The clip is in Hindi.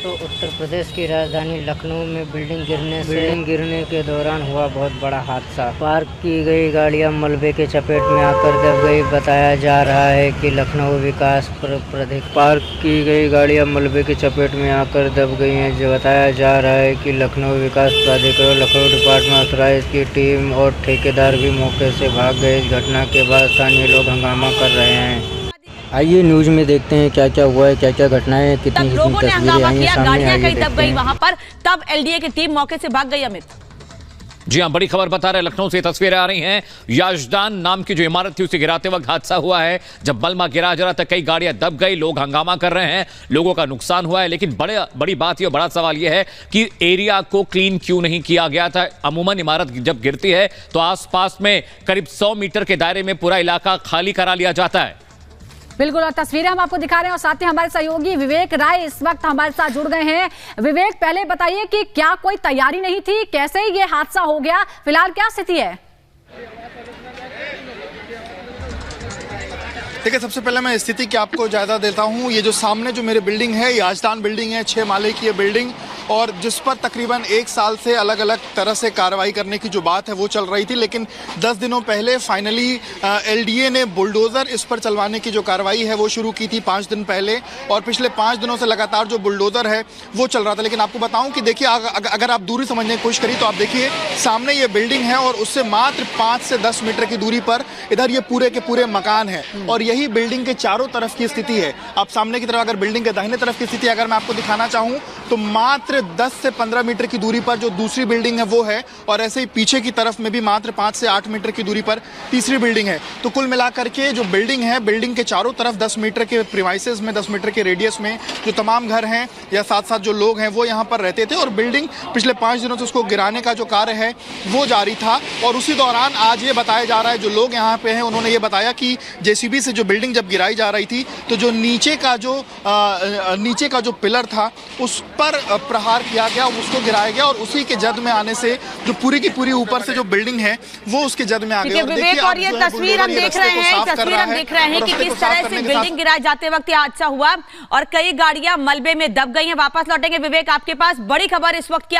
तो उत्तर प्रदेश की राजधानी लखनऊ में बिल्डिंग गिरने के दौरान हुआ बहुत बड़ा हादसा। पार्क की गई गाड़ियां मलबे के चपेट में आकर दब गई। बताया जा रहा है कि लखनऊ विकास प्राधिकरण पार्क की गई गाड़ियां मलबे के चपेट में आकर दब गई हैं। जो बताया जा रहा है कि लखनऊ विकास प्राधिकरण लखनऊ डिपार्टमेंट ऑथराइज की टीम और ठेकेदार भी मौके से भाग गए। इस घटना के बाद स्थानीय लोग हंगामा कर रहे हैं। आइए न्यूज में देखते हैं क्या क्या हुआ है, क्या क्या घटनाएं, कितनी लोगों ने हंगामा किया, गाड़ियां कहीं दब गई वहां पर, तब एलडीए की टीम मौके से भाग गई। अमित जी हां, बड़ी खबर बता रहे लखनऊ से तस्वीरें आ रही हैं। याजदान नाम की जो इमारत थी उसे गिराते वक्त हादसा हुआ है। जब मलबा गिरा जा रहा था कई गाड़ियां दब गई, लोग हंगामा कर रहे हैं, लोगों का नुकसान हुआ है। लेकिन बड़ी बात यह, बड़ा सवाल यह है कि एरिया को क्लीन क्यों नहीं किया गया था। अमूमन इमारत जब गिरती है तो आसपास में करीब 100 मीटर के दायरे में पूरा इलाका खाली करा लिया जाता है। बिल्कुल, और तस्वीरें हम आपको दिखा रहे हैं और साथ ही हमारे सहयोगी विवेक राय इस वक्त हमारे साथ जुड़ गए हैं। विवेक, पहले बताइए कि क्या कोई तैयारी नहीं थी, कैसे ये हादसा हो गया, फिलहाल क्या स्थिति है? देखिए, सबसे पहले मैं स्थिति की आपको जायजा देता हूँ। ये जो सामने जो मेरी बिल्डिंग है, याजदान बिल्डिंग है, 6 माले की ये बिल्डिंग, और जिस पर तकरीबन 1 साल से अलग अलग तरह से कार्रवाई करने की जो बात है वो चल रही थी। लेकिन 10 दिनों पहले फाइनली एलडीए ने बुलडोज़र इस पर चलवाने की जो कार्रवाई है वो शुरू की थी 5 दिन पहले, और पिछले 5 दिनों से लगातार जो बुलडोज़र है वो चल रहा था। लेकिन आपको बताऊं कि देखिए, अगर आप दूरी समझने की कोशिश करिए तो आप देखिए सामने ये बिल्डिंग है और उससे मात्र 5 से 10 मीटर की दूरी पर इधर ये पूरे के पूरे मकान है, और यही बिल्डिंग के चारों तरफ की स्थिति है। आप सामने की तरफ अगर बिल्डिंग के दाहिने तरफ की स्थिति अगर मैं आपको दिखाना चाहूँ तो मात्र 10 से 15 मीटर की दूरी पर जो दूसरी बिल्डिंग है वो है, और ऐसे ही पीछे की तरफ में भी मात्र 5 से 8 मीटर की दूरी पर तीसरी बिल्डिंग है। तो कुल मिलाकर के जो बिल्डिंग है, बिल्डिंग के चारों तरफ 10 मीटर के प्रीमाइसेस में, 10 मीटर के रेडियस में जो तमाम घर हैं या साथ साथ जो लोग हैं वो यहाँ पर रहते थे, और बिल्डिंग पिछले 5 दिनों से उसको गिराने का जो कार्य है वो जारी था। और उसी दौरान आज ये बताया जा रहा है, जो लोग यहाँ पे हैं उन्होंने ये बताया कि जेसीबी से जो बिल्डिंग जब गिराई जा रही थी तो जो नीचे का जो पिलर था उस पर प्रहार किया गया, उसको गिराया गया, और उसी के जद में आने से जो पूरी की पूरी ऊपर से जो बिल्डिंग है वो उसके जद में आ गई। विवेक, और ये तस्वीर हम देख रहे हैं कि किस तरह से बिल्डिंग गिराए जाते वक्त ये हादसा हुआ और कई गाड़ियां मलबे में दब गई हैं। वापस लौटेंगे विवेक आपके पास। बड़ी खबर इस वक्त की